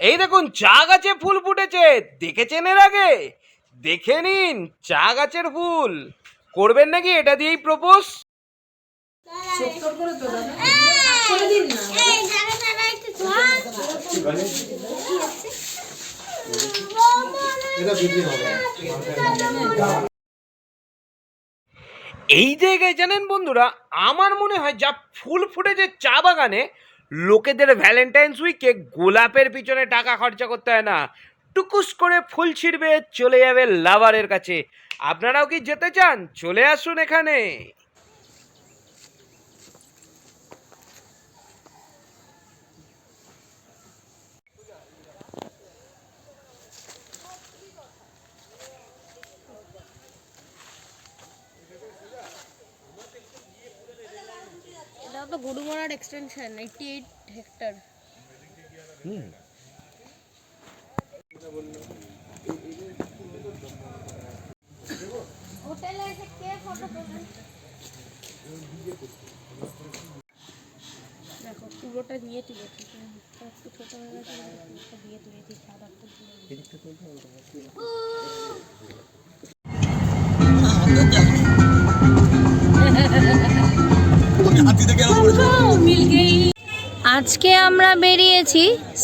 এই দেখুন চা গাছে ফুল ফুটেছে, দেখেছেন এর আগে? দেখে নিন চা গাছের ফুল। করবেন নাকি এটা দিয়েই প্রপোজ? এই জায়গায় জানেন বন্ধুরা, আমার মনে হয় যা ফুল ফুটেছে চা বাগানে, লোকেদের ভ্যালেন্টাইন্স উইকে গোলাপের পিছনে টাকা খরচা করতে হয় না, টুকুস করে ফুল ছিঁড়বে, চলে যাবে লাভারের কাছে। আপনারাও কি যেতে চান? চলে আসুন এখানে। এটা তো গরুমারার এক্সটেনশন 88 হেক্টর। হোটেলে এসে কে ফটো তোলে? দেখো পুরোটা নিয়ে তুলেছি, একটু ছোট হয়ে গেছে, পুরোটা দিয়ে তুলেছি, সাদা ফুল আজকে আমরা বেরিয়েছি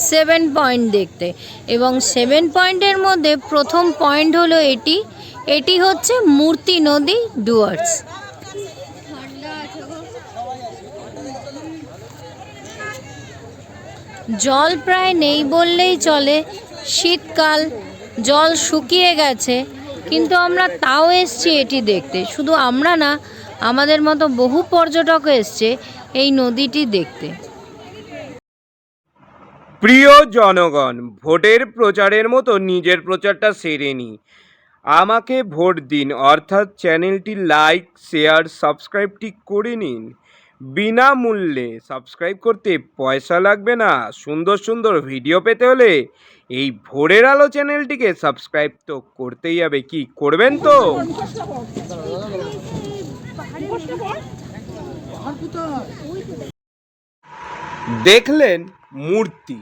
7 পয়েন্ট দেখতে, এবং 7 পয়েন্টের মধ্যে প্রথম পয়েন্ট হলো এটি হচ্ছে মূর্তি নদী ডুয়ার্স। জল প্রায় নেই বললেই চলে, শীতকাল, জল শুকিয়ে গেছে, কিন্তু আমরা তাও এসছি এটি দেখতে। শুধু আমরা না, আমাদের মতো বহু পর্যটক এসছে এই নদীটি দেখতে। প্রিয় জনগণ, ভোটের প্রচারের মতো নিজের প্রচারটা সেরে নিই। আমাকে ভোট দিন, অর্থাৎ চ্যানেলটি লাইক, শেয়ার, সাবস্ক্রাইবটি করে নিন। বিনামূল্যে সাবস্ক্রাইব করতে পয়সা লাগবে না। সুন্দর সুন্দর ভিডিও পেতে হলে এই ভোরের আলো চ্যানেলটিকে সাবস্ক্রাইব তো করতেই হবে। কি করবেন তো? দেখলেন মূর্তি,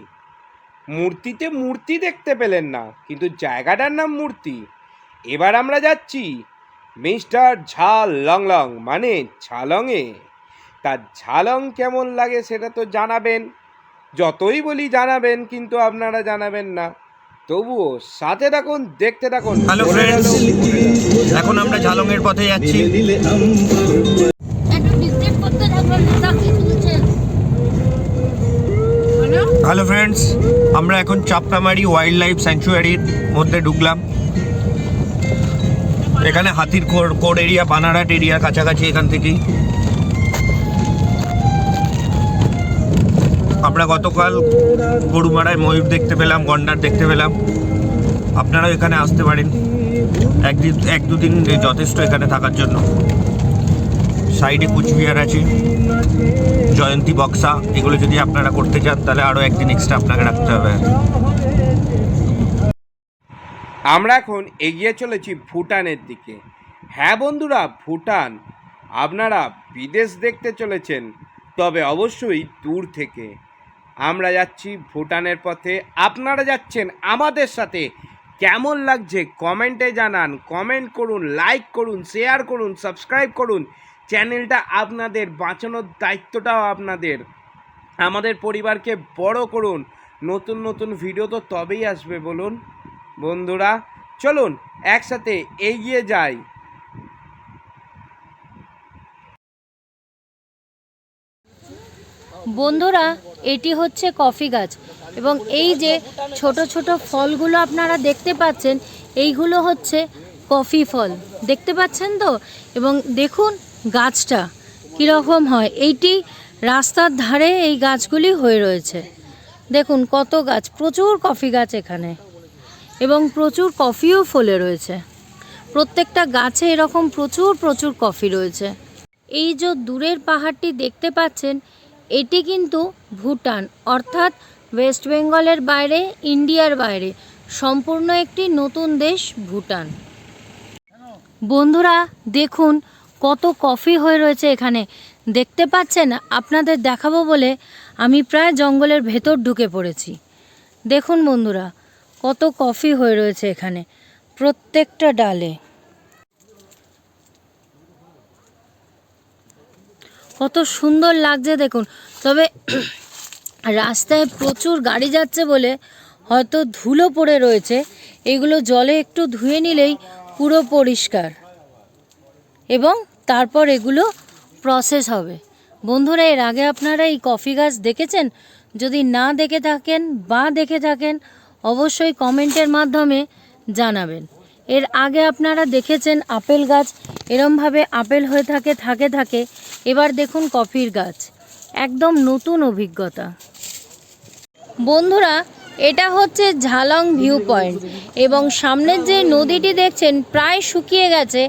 মূর্তিতে মূর্তি দেখতে পেলেন না, কিন্তু জায়গাটার নাম মূর্তি। এবার আমরা যাচ্ছি মিস্টার ঝালং, মানে ঝালংয়ে। তার ঝালং কেমন লাগে সেটা তো জানাবেন, যতই বলি জানাবেন, কিন্তু আপনারা জানাবেন না। তবুও সাথে থাকুন, দেখতে থাকুন। হ্যালো ফ্রেন্ডস, এখন আমরা ঝালংয়ের পথে যাচ্ছি। হ্যালো ফ্রেন্ডস, আমরা এখন চাপড়ামারি ওয়াইল্ড লাইফ স্যাংচুয়ারির মধ্যে ঢুকলাম। এখানে হাতির কোড এরিয়া, বানারহাট এরিয়া কাছাকাছি। এখান থেকেই আমরা গতকাল গরুমারায় ময়ূর দেখতে পেলাম, গন্ডার দেখতে পেলাম। আপনারাও এখানে আসতে পারেন, এক দুদিন যথেষ্ট এখানে থাকার জন্য। সাইডে কুচবিহার আছে, জয়ন্তী, বক্সা, এগুলো যদি আপনারা করতে চান তাহলে আরও একদিন এক্সট্রা আপনাকে রাখতে হবে। আমরা এখন এগিয়ে চলেছি ভুটানের দিকে। হ্যাঁ বন্ধুরা, ভুটান। আপনারা বিদেশ দেখতে চলেছেন, তবে অবশ্যই দূর থেকে। আমরা যাচ্ছি ভুটানের পথে, আপনারা যাচ্ছেন আমাদের সাথে। কেমন লাগছে কমেন্টে জানান, কমেন্ট করুন, লাইক করুন, শেয়ার করুন, সাবস্ক্রাইব করুন। চ্যানেলটা আপনাদের, বাঁচানোর দায়িত্বটাও আপনাদের। আমাদের পরিবারকে বড় করুন। নতুন নতুন ভিডিও তো তবেই আসবে বলুন বন্ধুরা। চলুন একসাথে এগিয়ে যাই। বন্ধুরা, এটি হচ্ছে কফি গাছ, এবং এই যে ছোট ছোট ফলগুলো আপনারা দেখতে পাচ্ছেন, এইগুলো হচ্ছে কফি ফল, দেখতে পাচ্ছেন তো? এবং দেখুন গাছটা কীরকম হয়। এইটি রাস্তার ধারে এই গাছগুলি হয়ে রয়েছে। দেখুন কত গাছ, প্রচুর কফি গাছ এখানে, এবং প্রচুর কফিও ফলে রয়েছে। প্রত্যেকটা গাছে এরকম প্রচুর প্রচুর কফি রয়েছে। এই যে দূরের পাহাড়টি দেখতে পাচ্ছেন, এটি কিন্তু ভুটান, অর্থাৎ ওয়েস্ট বেঙ্গলের বাইরে, ইন্ডিয়ার বাইরে সম্পূর্ণ একটি নতুন দেশ ভুটান। বন্ধুরা দেখুন কত কফি হয়ে রয়েছে এখানে, দেখতে পাচ্ছেন? আপনাদের দেখাবো বলে আমি প্রায় জঙ্গলের ভেতর ঢুকে পড়েছি। দেখুন বন্ধুরা, কত কফি হয়ে রয়েছে এখানে প্রত্যেকটা ডালে। কত সুন্দর লাগছে দেখুন। তবে রাস্তায় প্রচুর গাড়ি যাচ্ছে বলে হয়তো ধুলো পড়ে রয়েছে, এগুলো জলে একটু ধুয়ে নিলেই পুরো পরিষ্কার এবং তারপর এগুলো প্রসেস হবে। বন্ধুরা, এর আগে আপনারা এই কফি গাছ দেখেছেন? যদি না দেখে থাকেন বা দেখে থাকেন অবশ্যই কমেন্টের মাধ্যমে জানাবেন। এর আগে আপনারা দেখেছেন আপেল গাছ, এরমভাবে আপেল হয়ে থাকে। এবার দেখুন কফির গাছ, একদম নতুন অভিজ্ঞতা। বন্ধুরা, এটা হচ্ছে ঝালং ভিউ পয়েন্ট এবং সামনের যে নদীটি দেখছেন প্রায় শুকিয়ে গেছে,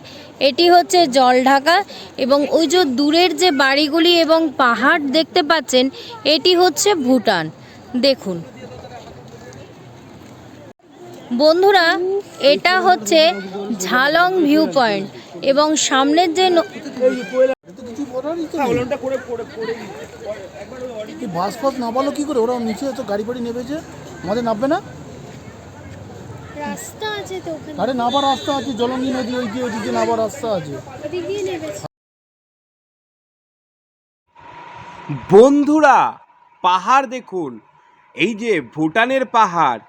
এটি হচ্ছে জলঢাকা এবং ওই যে দূরের যে বাড়িগুলি এবং পাহাড় দেখতে পাচ্ছেন এটি হচ্ছে ভুটান। দেখুন বন্ধুরা, এটা হচ্ছে ঝালং ভিউ পয়েন্ট এবং সামনের যে বাস ফাস নামালো কি করে? ওরা নিচে তো গাড়ি ফাড়ি নেমেছে, আমাদের নামবে না? রাস্তা আছে তো ওখানে। আরে নাবার রাস্তা আছে, জলঙ্গি নদী ওইদিকে নাবার রাস্তা আছে। বন্ধুরা, পাহাড় দেখুন, এই যে ভুটানের পাহাড়,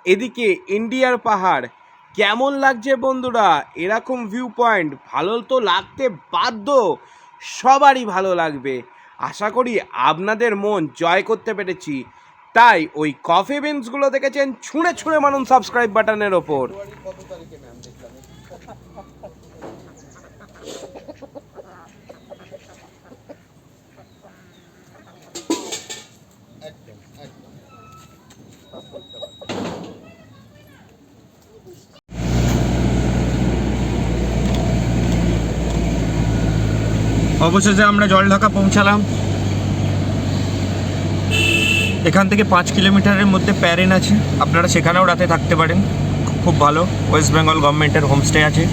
এদিকে ইন্ডিয়ার পাহাড়, কেমন লাগছে বন্ধুরা? এরকম ভিউ পয়েন্ট ভালো তো লাগতে বাধ্য, সবারই ভালো লাগবে। আশা করি আপনাদের মন জয় করতে পেরেছি। তাই ওই কফি বিনসগুলো দেখেছেন, ছুঁড়ে ছুঁড়ে মানুন সাবস্ক্রাইব বাটনের ওপর। অবশেষে আমরা জলঢাকা পৌঁছালাম। এখান থেকে 5 কিলোমিটারের মধ্যে প্যারেন আছে, আপনারা সেখানেও রাতে থাকতে পারেন, খুব ভালো। ওয়েস্ট বেঙ্গল গভর্নমেন্টের হোমস্টে আছে।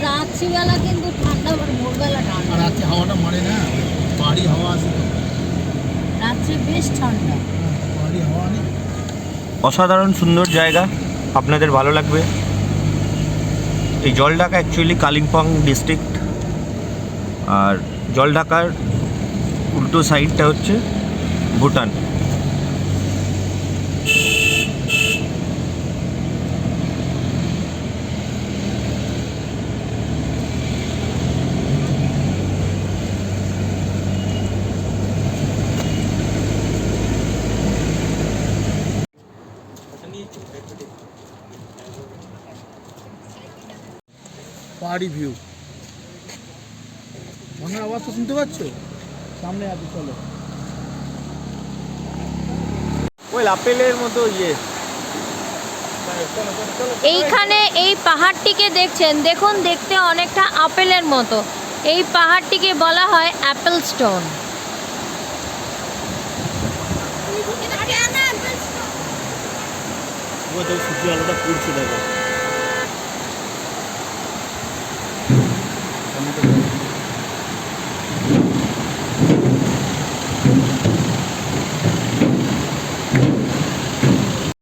রাত্রিবেলা কিন্তু ঠান্ডা, আবার ভোরবেলা ঠান্ডা। আর রাতে হাওয়াটা মারে না, পাহাড়ি হাওয়া আছে তো, রাত্রে বেশ ঠান্ডা। পাহাড়ি হাওয়া নেই। অসাধারণ সুন্দর জায়গা, আপনাদের ভালো লাগবে। এই জলঢাকা অ্যাকচুয়ালি কালিম্পং ডিস্ট্রিক্ট, আর জলঢাকার উল্টো সাইডটা হচ্ছে ভুটান। পাহাড়ি ভিউ, ঝর্ণার আওয়াজ তো শুনতে পাচ্ছ? সামনে আছে, চলো। ওই আপেলের মতো এইখানে এই পাহাড়টিকে দেখছেন, দেখুন দেখতে অনেকটা আপেলের মতো। এই পাহাড়টিকে বলা হয় অ্যাপেল স্টোন। সূর্য আলোটা পড়ছে দেখো।